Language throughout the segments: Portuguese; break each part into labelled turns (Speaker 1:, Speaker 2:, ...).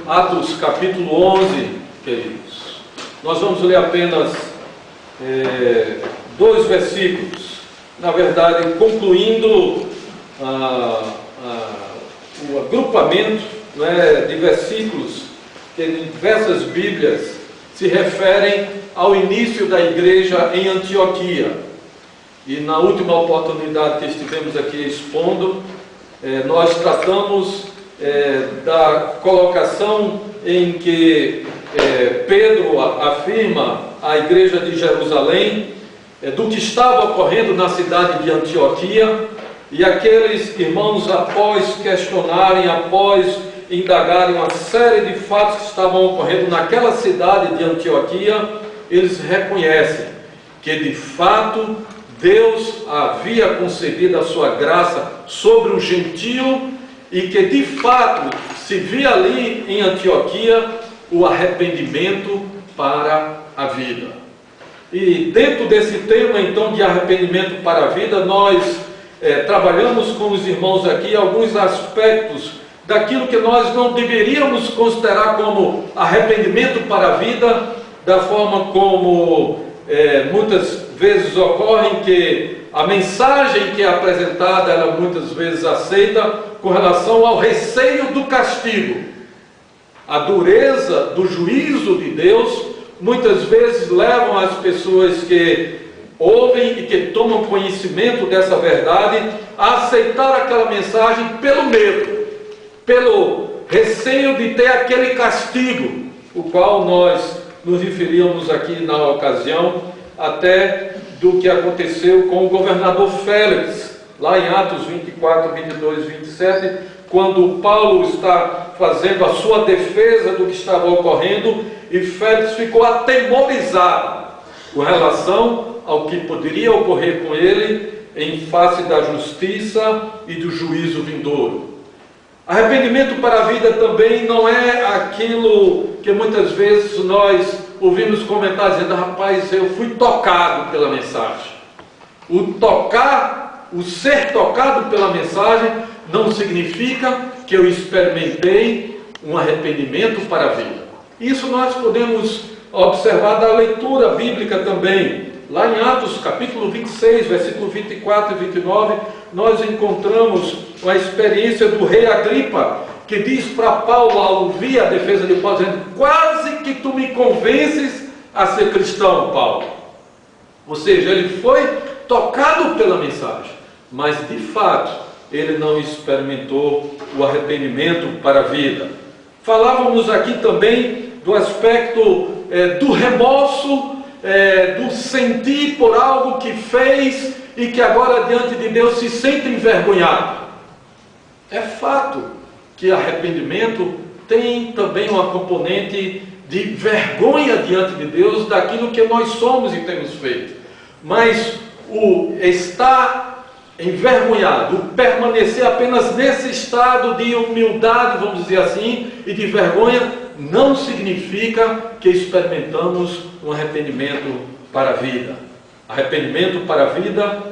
Speaker 1: Atos capítulo 11, queridos. Nós vamos ler apenas 2 versículos, na verdade, concluindo o agrupamento de versículos que em diversas Bíblias se referem ao início da igreja em Antioquia. E na última oportunidade que estivemos aqui expondo, nós tratamos da colocação em que Pedro afirma à igreja de Jerusalém do que estava ocorrendo na cidade de Antioquia, e aqueles irmãos, após questionarem, após indagarem uma série de fatos que estavam ocorrendo naquela cidade de Antioquia, eles reconhecem que de fato Deus havia concedido a sua graça sobre um gentio e que de fato se via ali em Antioquia o arrependimento para a vida. E dentro desse tema então de arrependimento para a vida, nós trabalhamos com os irmãos aqui alguns aspectos daquilo que nós não deveríamos considerar como arrependimento para a vida, da forma como muitas vezes ocorre que a mensagem que é apresentada, ela muitas vezes aceita com relação ao receio do castigo. A dureza do juízo de Deus muitas vezes levam as pessoas que ouvem e que tomam conhecimento dessa verdade a aceitar aquela mensagem pelo medo, pelo receio de ter aquele castigo, o qual nós nos referíamos aqui na ocasião até do que aconteceu com o governador Félix, lá em Atos 24, 22, 27, quando Paulo está fazendo a sua defesa do que estava ocorrendo, e Félix ficou atemorizado com relação ao que poderia ocorrer com ele em face da justiça e do juízo vindouro. Arrependimento para a vida também não é aquilo que muitas vezes nós ouvimos comentar dizendo: rapaz, eu fui tocado pela mensagem. O ser tocado pela mensagem não significa que eu experimentei um arrependimento para a vida. Isso nós podemos observar da leitura bíblica também. Lá em Atos capítulo 26, versículo 24 e 29, nós encontramos a experiência do rei Agripa, que diz para Paulo, ao ouvir a defesa de Paulo, dizendo: quase que tu me convences a ser cristão, Paulo. Ou seja, ele foi tocado pela mensagem, mas de fato ele não experimentou o arrependimento para a vida. Falávamos aqui também do aspecto do remorso, do sentir por algo que fez e que agora diante de Deus se sente envergonhado. É fato que arrependimento tem também uma componente de vergonha diante de Deus daquilo que nós somos e temos feito. Mas o estar envergonhado, o permanecer apenas nesse estado de humildade, vamos dizer assim, e de vergonha, não significa que experimentamos um arrependimento para a vida. Arrependimento para a vida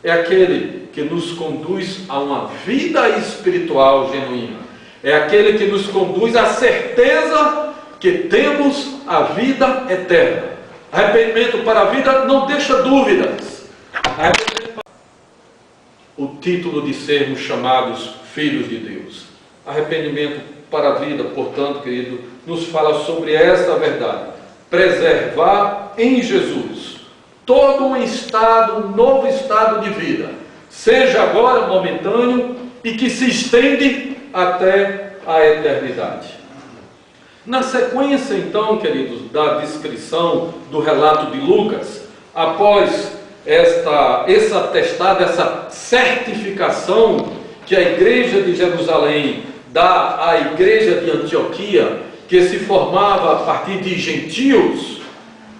Speaker 1: é aquele que nos conduz a uma vida espiritual genuína. É aquele que nos conduz à certeza que temos a vida eterna. Arrependimento para a vida não deixa dúvidas. O título de sermos chamados filhos de Deus. Arrependimento para a vida, portanto, querido, nos fala sobre esta verdade: preservar em Jesus todo um estado, um novo estado de vida, seja agora momentâneo e que se estende até a eternidade. Na sequência, então, queridos, da descrição do relato de Lucas, após esse atestado, essa certificação que a igreja de Jerusalém dá à igreja de Antioquia, que se formava a partir de gentios,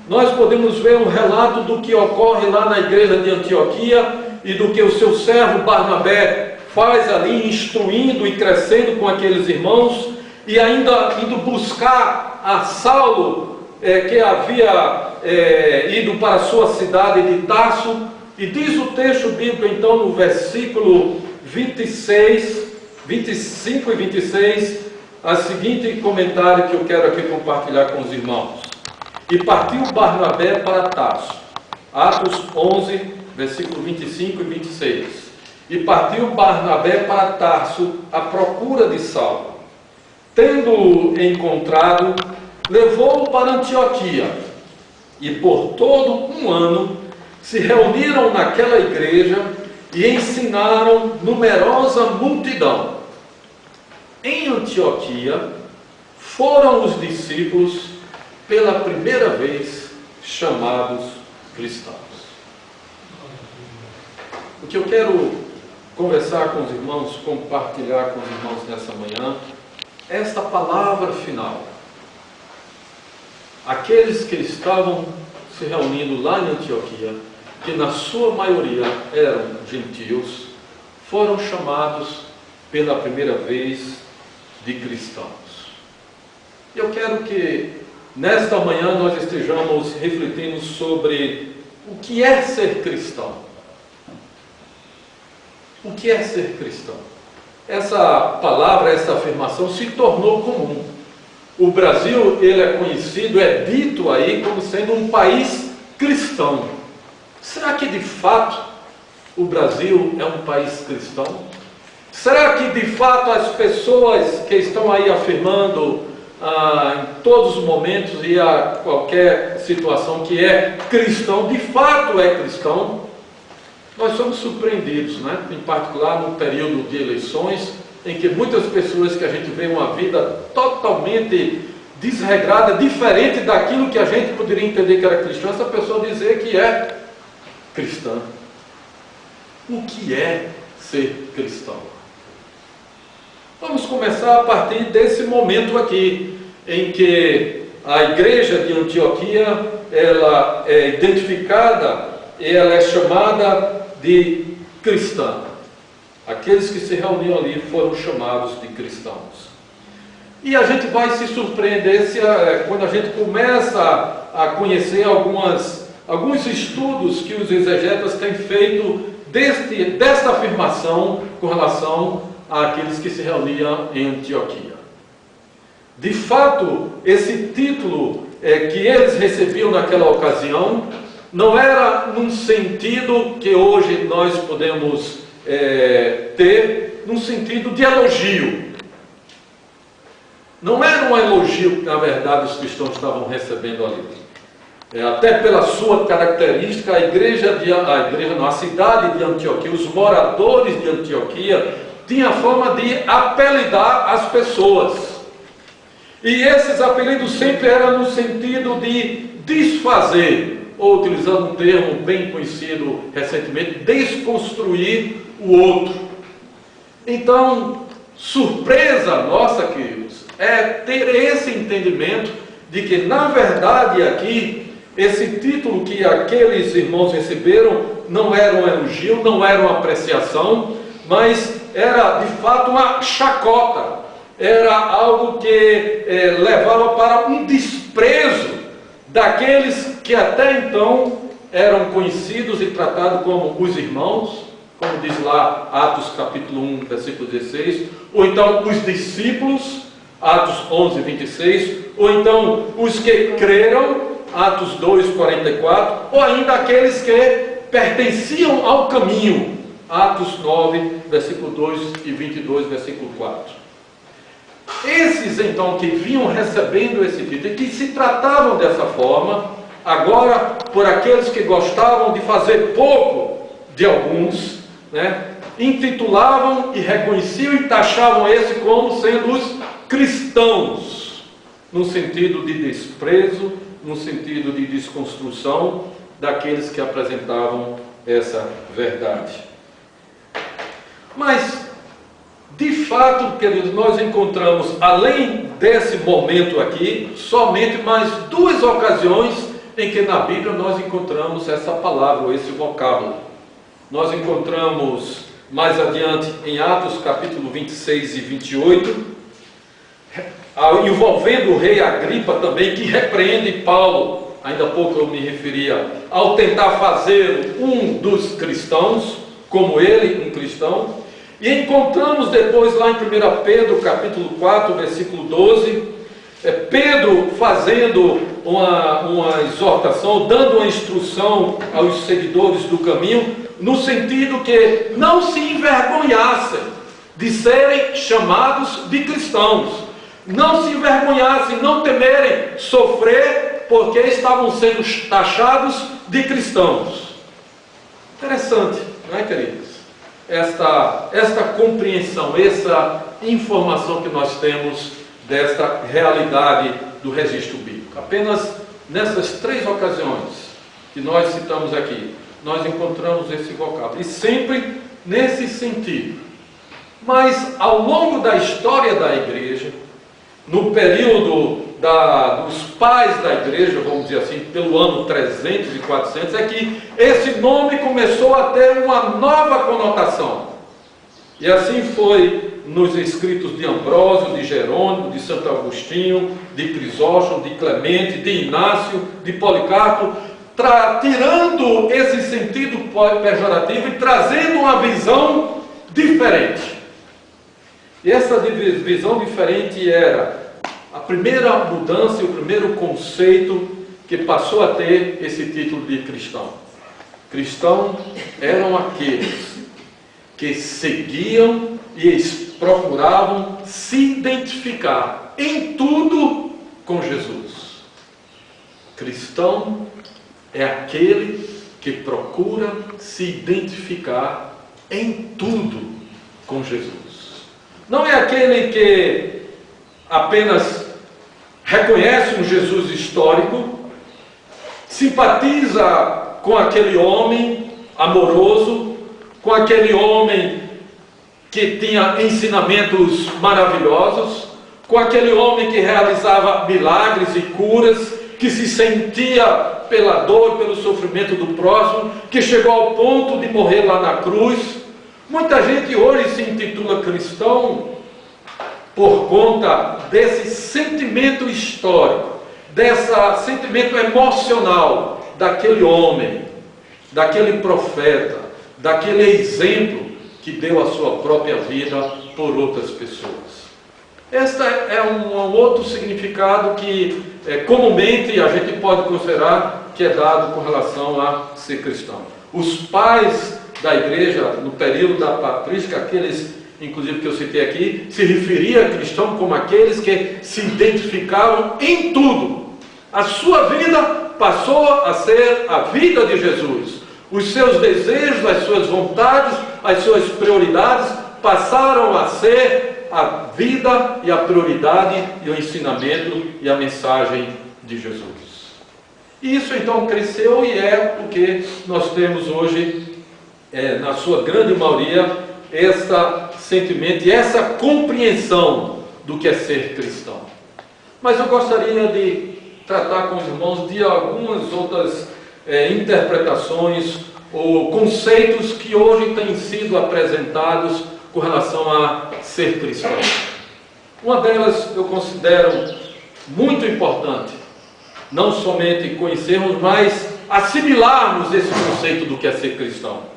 Speaker 1: nós podemos ver um relato do que ocorre lá na igreja de Antioquia e do que o seu servo Barnabé faz ali, instruindo e crescendo com aqueles irmãos, e ainda indo buscar a Saulo, que havia ido para a sua cidade de Tarso. E diz o texto bíblico então no versículo 25 e 26, a seguinte comentário que eu quero aqui compartilhar com os irmãos. E partiu Barnabé para Tarso. Atos 11, versículo 25 e 26. E partiu Barnabé para Tarso à procura de Saulo. Tendo-o encontrado, levou-o para Antioquia. E por todo um ano se reuniram naquela igreja e ensinaram numerosa multidão. Em Antioquia foram os discípulos pela primeira vez chamados cristãos. O que eu quero conversar com os irmãos, compartilhar com os irmãos nessa manhã, é esta palavra final. Aqueles que estavam se reunindo lá em Antioquia, que na sua maioria eram gentios, foram chamados pela primeira vez de cristãos. Eu quero que nesta manhã nós estejamos refletindo sobre o que é ser cristão. O que é ser cristão? Essa palavra, essa afirmação se tornou comum. O Brasil, ele é conhecido, é dito aí como sendo um país cristão. Será que de fato o Brasil é um país cristão? Será que de fato as pessoas que estão aí afirmando em todos os momentos e a qualquer situação que é cristão, de fato é cristão? Nós somos surpreendidos, né? Em particular no período de eleições, em que muitas pessoas que a gente vê uma vida totalmente desregrada, diferente daquilo que a gente poderia entender que era cristão, essa pessoa dizer que é cristã. O que é ser cristão? Vamos começar a partir desse momento aqui, em que a igreja de Antioquia, ela é identificada, ela é chamada de cristã. Aqueles que se reuniam ali foram chamados de cristãos. E a gente vai se surpreender quando a gente começa a conhecer alguns estudos que os exegetas têm feito desta afirmação com relação àqueles que se reuniam em Antioquia. De fato, esse título que eles recebiam naquela ocasião não era num sentido que hoje nós podemos ter, num sentido de elogio. Não era um elogio que, na verdade, os cristãos estavam recebendo ali. Até pela sua característica, a cidade de Antioquia, os moradores de Antioquia, tinha a forma de apelidar as pessoas. E esses apelidos sempre eram no sentido de desfazer, ou utilizando um termo bem conhecido recentemente, desconstruir o outro. Então, surpresa nossa, queridos, é ter esse entendimento de que, na verdade, aqui, esse título que aqueles irmãos receberam não era um elogio, não era uma apreciação, mas era, de fato, uma chacota. Era algo que levava para um desprezo daqueles que até então eram conhecidos e tratados como os irmãos, como diz lá Atos capítulo 1, versículo 16, ou então os discípulos, Atos 11, 26, ou então os que creram, Atos 2, 44, ou ainda aqueles que pertenciam ao caminho, Atos 9, versículo 2 e 22, versículo 4. Esses então que vinham recebendo esse título e que se tratavam dessa forma, agora por aqueles que gostavam de fazer pouco de alguns, intitulavam e reconheciam e taxavam esse como sendo os cristãos, no sentido de desprezo, no sentido de desconstrução daqueles que apresentavam essa verdade. Mas, de fato, queridos, nós encontramos, além desse momento aqui, somente mais duas ocasiões em que na Bíblia nós encontramos essa palavra, esse vocábulo. Nós encontramos mais adiante em Atos capítulo 26 e 28, envolvendo o rei Agripa também, que repreende Paulo, ainda há pouco eu me referia, ao tentar fazer um dos cristãos, como ele, um cristão. E encontramos depois lá em 1 Pedro, capítulo 4, versículo 12, Pedro fazendo uma exortação, dando uma instrução aos seguidores do caminho, no sentido que não se envergonhassem de serem chamados de cristãos, não se envergonhassem, não temerem sofrer, porque estavam sendo taxados de cristãos. Interessante, não é, queridos? Esta compreensão, essa informação que nós temos desta realidade do registro bíblico. Apenas nessas 3 ocasiões que nós citamos aqui, nós encontramos esse vocábulo, e sempre nesse sentido. Mas ao longo da história da igreja, no período dos pais da igreja, vamos dizer assim, pelo ano 300 e 400, é que esse nome começou a ter uma nova conotação. E assim foi nos escritos de Ambrósio, de Jerônimo, de Santo Agostinho, de Crisóstomo, de Clemente, de Inácio, de Policarpo, tirando esse sentido pejorativo e trazendo uma visão diferente. E essa visão diferente era a primeira mudança e o primeiro conceito que passou a ter esse título de cristão. Cristãos eram aqueles que seguiam e procuravam se identificar em tudo com Jesus. Cristão é aquele que procura se identificar em tudo com Jesus. Não é aquele que apenas reconhece um Jesus histórico, simpatiza com aquele homem amoroso, com aquele homem que tinha ensinamentos maravilhosos, com aquele homem que realizava milagres e curas, que se sentia pela dor, pelo sofrimento do próximo, que chegou ao ponto de morrer lá na cruz. Muita gente hoje se intitula cristão por conta desse sentimento histórico, desse sentimento emocional daquele homem, daquele profeta, daquele exemplo que deu a sua própria vida por outras pessoas. Este é um outro significado que comumente a gente pode considerar que é dado com relação a ser cristão. Os pais da igreja, no período da patrística, aqueles inclusive que eu citei aqui, se referia a cristão como aqueles que se identificavam em tudo. A sua vida passou a ser a vida de Jesus. Os seus desejos, as suas vontades, as suas prioridades passaram a ser a vida e a prioridade e o ensinamento e a mensagem de Jesus. E isso então cresceu e é o que nós temos hoje, na sua grande maioria, esse sentimento e essa compreensão do que é ser cristão. Mas eu gostaria de tratar com os irmãos de algumas outras interpretações ou conceitos que hoje têm sido apresentados com relação a ser cristão. Uma delas eu considero muito importante, não somente conhecermos, mas assimilarmos esse conceito do que é ser cristão.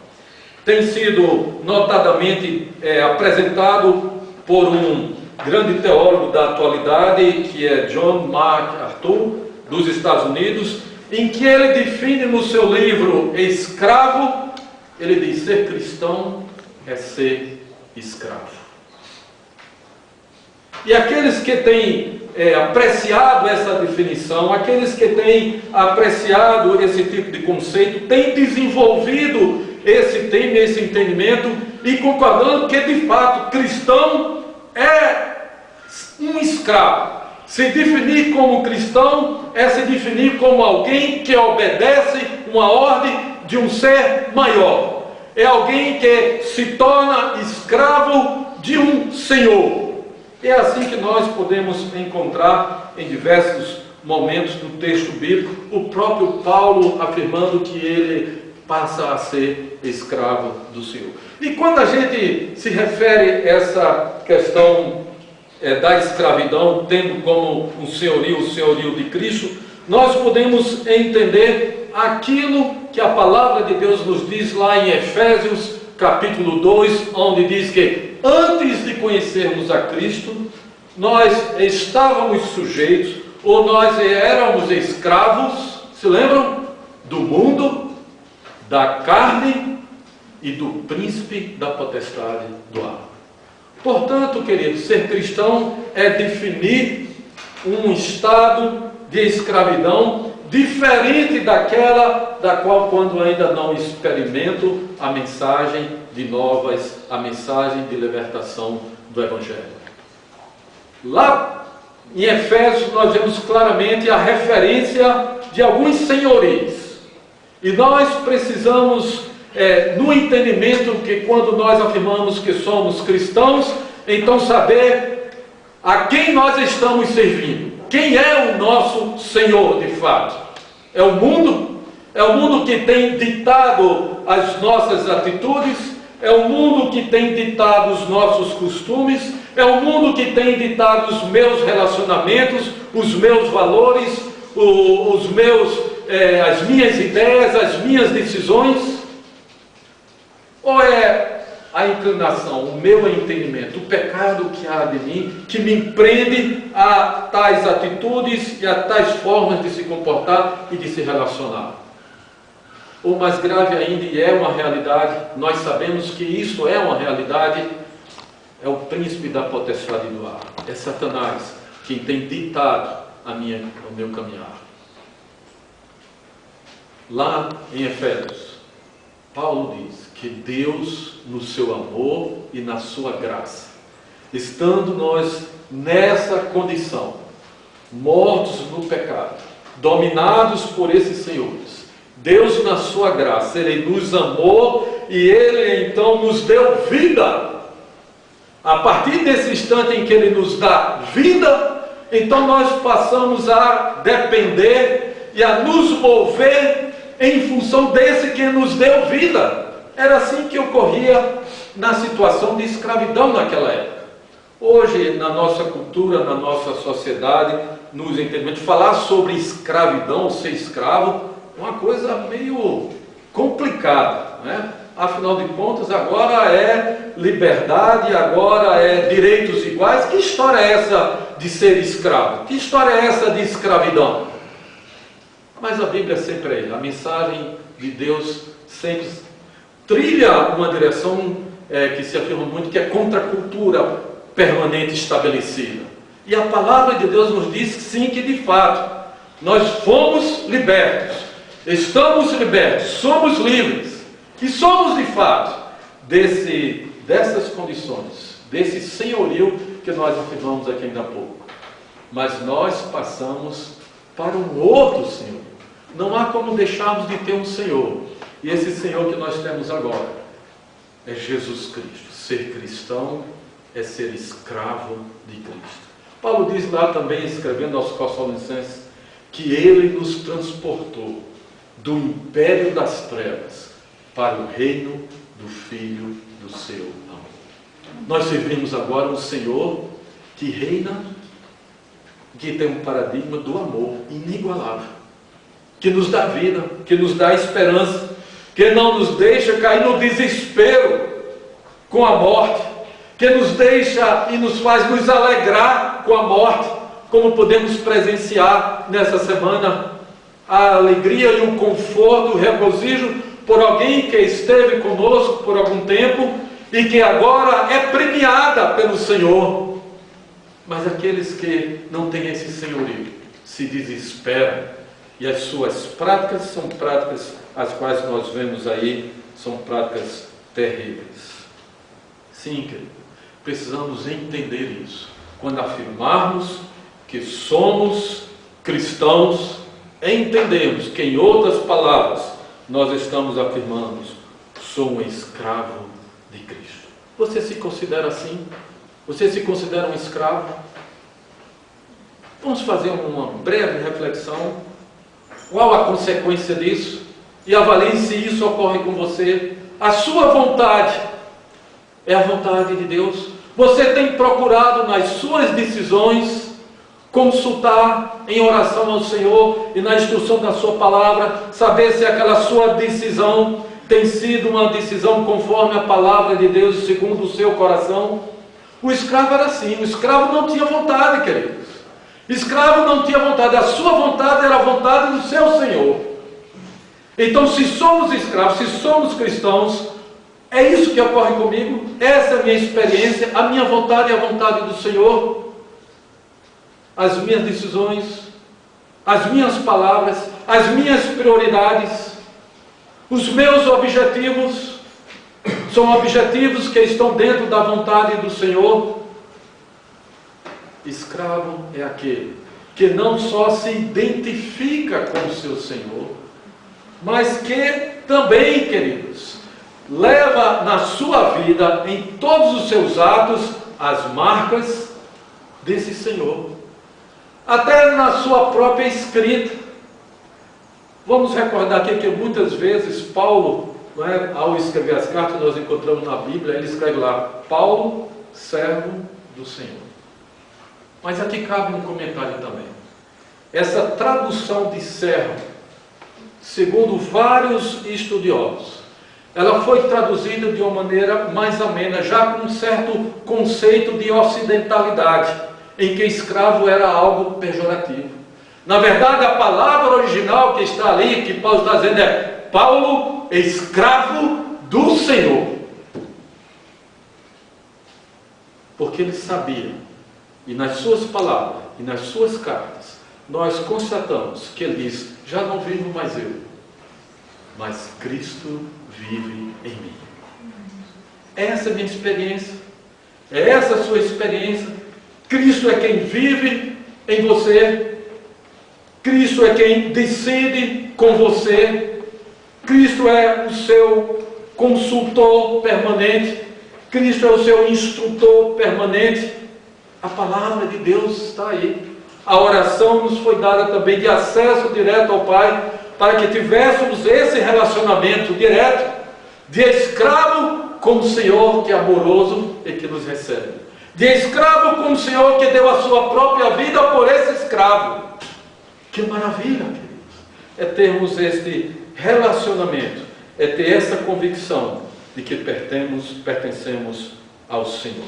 Speaker 1: Tem sido notadamente apresentado por um grande teólogo da atualidade, que é John MacArthur, dos Estados Unidos, em que ele define no seu livro Escravo, ele diz: ser cristão é ser escravo. E aqueles que têm apreciado essa definição, aqueles que têm apreciado esse tipo de conceito, têm desenvolvido esse tema, esse entendimento, e concordando que de fato cristão é um escravo. Se definir como cristão é se definir como alguém que obedece uma ordem de um ser maior. É alguém que se torna escravo de um senhor. É assim que nós podemos encontrar em diversos momentos do texto bíblico o próprio Paulo afirmando que ele passa a ser escravo do Senhor. E quando a gente se refere a essa questão da escravidão, tendo como um senhorio o senhorio de Cristo, nós podemos entender aquilo que a palavra de Deus nos diz lá em Efésios, capítulo 2, onde diz que antes de conhecermos a Cristo, nós estávamos sujeitos, ou nós éramos escravos, se lembram? Do mundo, da carne e do príncipe da potestade do ar. Portanto, queridos, ser cristão é definir um estado de escravidão diferente daquela da qual, quando ainda não experimento a mensagem de novas, a mensagem de libertação do Evangelho. Lá em Efésios nós vemos claramente a referência de alguns senhorios. E nós precisamos, no entendimento que quando nós afirmamos que somos cristãos, então saber a quem nós estamos servindo. Quem é o nosso Senhor de fato? É o mundo? É o mundo que tem ditado as nossas atitudes? É o mundo que tem ditado os nossos costumes? É o mundo que tem ditado os meus relacionamentos, os meus valores, as minhas ideias, as minhas decisões? Ou é a inclinação, o meu entendimento, o pecado que há de mim, que me prende a tais atitudes e a tais formas de se comportar e de se relacionar? Ou mais grave ainda, e é uma realidade, nós sabemos que isso é uma realidade, é o príncipe da potestade do ar, é Satanás, quem tem ditado o meu caminhar. Lá em Efésios, Paulo diz que Deus, no seu amor e na sua graça, estando nós nessa condição, mortos no pecado, dominados por esses senhores, Deus, na sua graça, Ele nos amou e Ele então nos deu vida. A partir desse instante em que Ele nos dá vida, então nós passamos a depender e a nos mover em função desse que nos deu vida. Era assim que ocorria na situação de escravidão naquela época. Hoje, na nossa cultura, na nossa sociedade, nos entendimentos, falar sobre escravidão, ser escravo, é uma coisa meio complicada, né? Afinal de contas, agora é liberdade, agora é direitos iguais. Que história é essa de ser escravo? Que história é essa de escravidão? Mas a Bíblia sempre é, a mensagem de Deus sempre trilha uma direção que se afirma muito, que é contra a cultura permanente estabelecida. E a palavra de Deus nos diz sim, que de fato nós fomos libertos, estamos libertos, somos livres, e somos de fato dessas condições, desse senhorio que nós afirmamos aqui ainda há pouco. Mas nós passamos para um outro Senhor. Não há como deixarmos de ter um Senhor. E esse Senhor que nós temos agora é Jesus Cristo. Ser cristão é ser escravo de Cristo. Paulo diz lá também, escrevendo aos Tessalonicenses, que Ele nos transportou do império das trevas para o reino do Filho do seu amor. Nós servimos agora um Senhor que reina, que tem um paradigma do amor inigualável, que nos dá vida, que nos dá esperança, que não nos deixa cair no desespero com a morte, que nos deixa e nos faz nos alegrar com a morte, como podemos presenciar nessa semana, a alegria e o conforto, o regozijo por alguém que esteve conosco por algum tempo e que agora é premiada pelo Senhor. Mas aqueles que não têm esse senhorio se desesperam, e as suas práticas são práticas as quais nós vemos aí, são práticas terríveis. Sim, querido, precisamos entender isso. Quando afirmarmos que somos cristãos, entendemos que, em outras palavras, nós estamos afirmando: sou um escravo de Cristo. Você se considera assim? Você se considera um escravo? Vamos fazer uma breve reflexão. Qual a consequência disso? E avalie se isso ocorre com você. A sua vontade é a vontade de Deus. Você tem procurado nas suas decisões consultar em oração ao Senhor e na instrução da sua palavra, saber se aquela sua decisão tem sido uma decisão conforme a palavra de Deus, segundo o seu coração? O escravo era assim, o escravo não tinha vontade, queridos. O escravo não tinha vontade, a sua vontade era a vontade do seu Senhor. Então, se somos escravos, se somos cristãos, é isso que ocorre comigo, essa é a minha experiência, a minha vontade é a vontade do Senhor. As minhas decisões, as minhas palavras, as minhas prioridades, os meus objetivos, são objetivos que estão dentro da vontade do Senhor. Escravo é aquele que não só se identifica com o seu Senhor, mas que também, queridos, leva na sua vida, em todos os seus atos, as marcas desse Senhor. Até na sua própria escrita. Vamos recordar aqui que muitas vezes Paulo, ao escrever as cartas, nós encontramos na Bíblia, ele escreve lá, Paulo, servo do Senhor. Mas aqui cabe um comentário também. Essa tradução de servo, segundo vários estudiosos, ela foi traduzida de uma maneira mais amena, já com um certo conceito de ocidentalidade, em que escravo era algo pejorativo. Na verdade, a palavra original que está ali, que Paulo está dizendo é Paulo, escravo do Senhor. Porque ele sabia, e nas suas palavras, e nas suas cartas, nós constatamos que ele diz, já não vivo mais eu, mas Cristo vive em mim. Essa é a minha experiência, é essa a sua experiência. Cristo é quem vive em você, Cristo é quem decide com você, Cristo é o seu consultor permanente, Cristo é o seu instrutor permanente. A palavra de Deus está aí. A oração nos foi dada também de acesso direto ao Pai, para que tivéssemos esse relacionamento direto, de escravo com o Senhor que é amoroso e que nos recebe. De escravo com o Senhor que deu a sua própria vida por esse escravo. Que maravilha, queridos! É termos este relacionamento, é ter essa convicção de que pertencemos ao Senhor.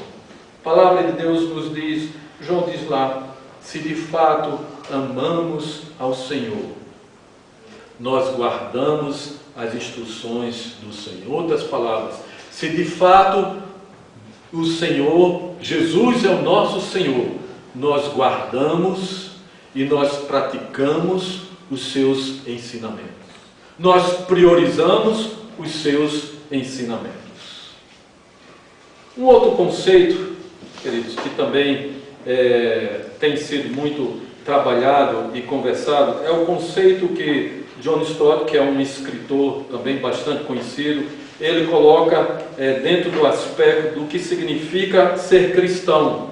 Speaker 1: A palavra de Deus nos diz, João diz lá, se de fato amamos ao Senhor, nós guardamos as instruções do Senhor. Outras palavras, se de fato o Senhor, Jesus é o nosso Senhor, nós guardamos e nós praticamos os seus ensinamentos. Nós priorizamos os seus ensinamentos. Um outro conceito, queridos, que também tem sido muito trabalhado e conversado, é o conceito que John Stott, que é um escritor também bastante conhecido, ele coloca dentro do aspecto do que significa ser cristão.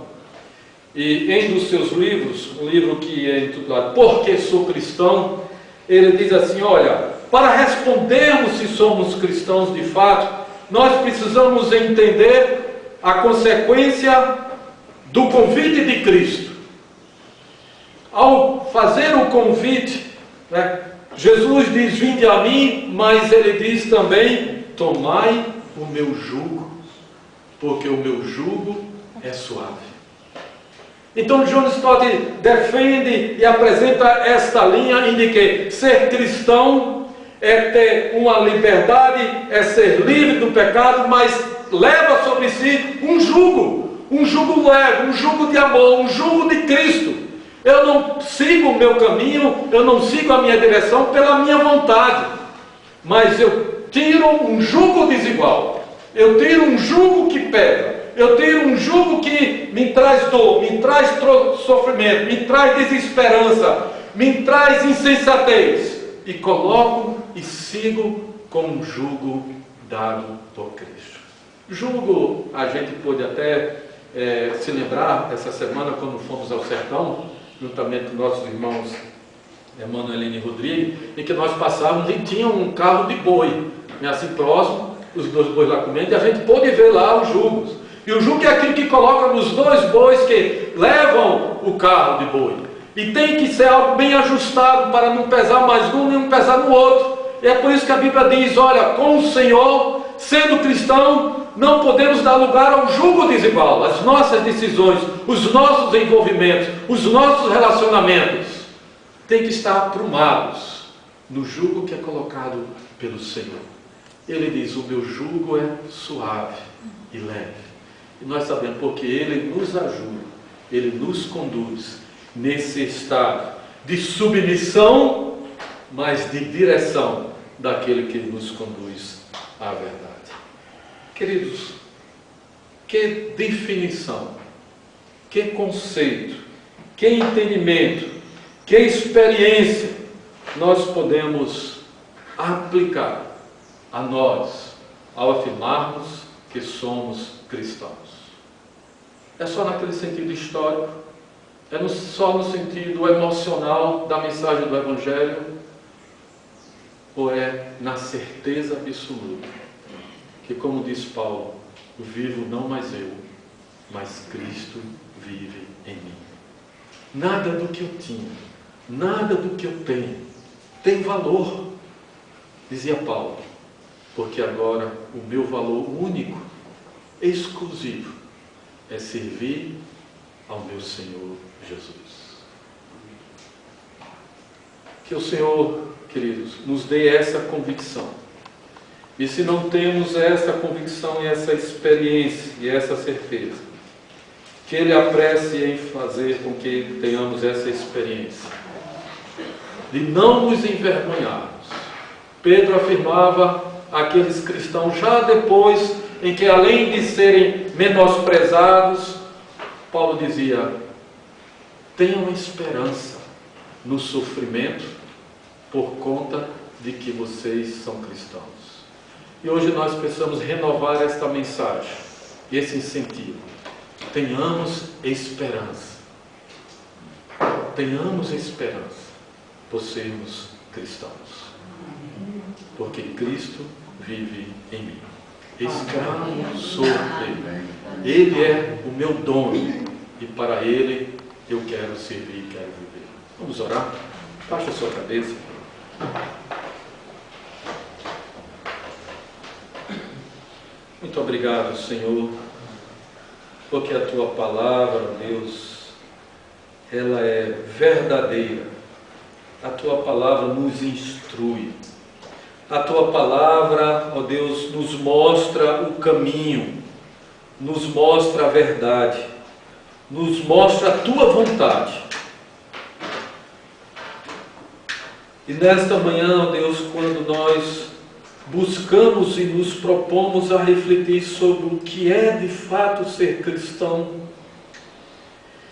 Speaker 1: E em um dos seus livros, um livro que é intitulado Por que Sou Cristão, ele diz assim, olha, para respondermos se somos cristãos de fato, nós precisamos entender a consequência do convite de Cristo. Ao fazer o convite, Jesus diz, vinde a mim, mas ele diz também, tomai o meu jugo, porque o meu jugo é suave. Então John Stott defende e apresenta esta linha em que ser cristão é ter uma liberdade, é ser livre do pecado, mas leva sobre si um jugo leve, um jugo de amor, um jugo de Cristo. Eu não sigo o meu caminho, eu não sigo a minha direção pela minha vontade, mas eu tiro um jugo desigual, eu tiro um jugo que pega, eu tiro um jugo que me traz dor, me traz sofrimento, me traz desesperança, me traz insensatez, e coloco e sigo com um jugo dado por Cristo. Jugo, a gente pôde até se lembrar essa semana quando fomos ao sertão, juntamente com nossos irmãos Emanuelino e Rodrigo, em que nós passávamos e tinha um carro de boi, assim próximo, os dois bois lá comendo, e a gente pôde ver lá os jugos. E o jugo é aquilo que coloca nos dois bois que levam o carro de boi. E tem que ser algo bem ajustado para não pesar mais num nem não pesar no outro. É por isso que a Bíblia diz, olha, com o Senhor, sendo cristão, não podemos dar lugar ao jugo desigual. As nossas decisões, os nossos envolvimentos, os nossos relacionamentos têm que estar aprumados no jugo que é colocado pelo Senhor. Ele diz, o meu jugo é suave e leve. E nós sabemos porque Ele nos ajuda, Ele nos conduz nesse estado de submissão, mas de direção daquele que nos conduz à verdade. Queridos, que definição, que conceito, que entendimento, que experiência nós podemos aplicar a nós ao afirmarmos que somos cristãos. É só naquele sentido histórico? É só no sentido emocional da mensagem do Evangelho? Ou é na certeza absoluta que, como diz Paulo, vivo não mais eu, mas Cristo vive em mim? Nada do que eu tinha, nada do que eu tenho tem valor, dizia Paulo, porque agora o meu valor único, exclusivo, é servir ao meu Senhor Jesus. Que o Senhor, queridos, nos dê essa convicção. E se não temos essa convicção e essa experiência e essa certeza, que Ele apresse em fazer com que tenhamos essa experiência de não nos envergonharmos. Pedro afirmava àqueles cristãos, já depois em que, além de serem menosprezados, Paulo dizia, tenham esperança no sofrimento por conta de que vocês são cristãos. E hoje nós precisamos renovar esta mensagem, esse incentivo. Tenhamos esperança. Tenhamos esperança por sermos cristãos. Porque Cristo vive em mim. Escravo sou dele. Ele é o meu dono. E para Ele eu quero servir e quero viver. Vamos orar? Baixa a sua cabeça. Muito obrigado, Senhor, porque a Tua palavra, Deus, ela é verdadeira. A Tua palavra nos instrui. A Tua palavra, ó Deus, nos mostra o caminho, nos mostra a verdade, nos mostra a Tua vontade. E nesta manhã, ó Deus, quando nós buscamos e nos propomos a refletir sobre o que é de fato ser cristão,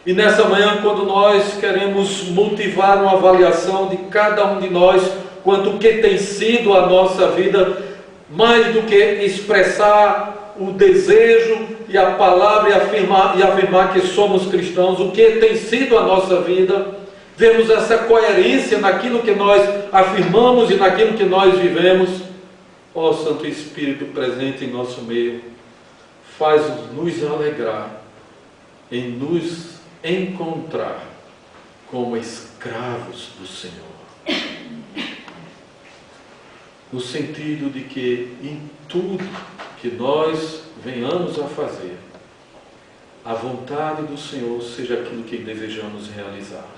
Speaker 1: e nessa manhã, quando nós queremos motivar uma avaliação de cada um de nós, quanto o que tem sido a nossa vida, mais do que expressar o desejo e a palavra e afirmar que somos cristãos, o que tem sido a nossa vida, vemos essa coerência naquilo que nós afirmamos e naquilo que nós vivemos. Ó Santo Espírito presente em nosso meio, faz-nos alegrar em nos encontrar como escravos do Senhor. No sentido de que em tudo que nós venhamos a fazer, a vontade do Senhor seja aquilo que desejamos realizar,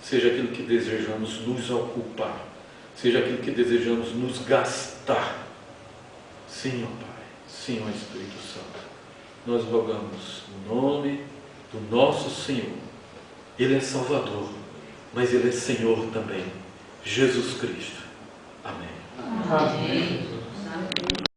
Speaker 1: seja aquilo que desejamos nos ocupar, seja aquilo que desejamos nos gastar. Sim, ó Pai, sim, ó Espírito Santo, nós rogamos no nome do nosso Senhor. Ele é Salvador, mas Ele é Senhor também, Jesus Cristo. Amém.
Speaker 2: Amém.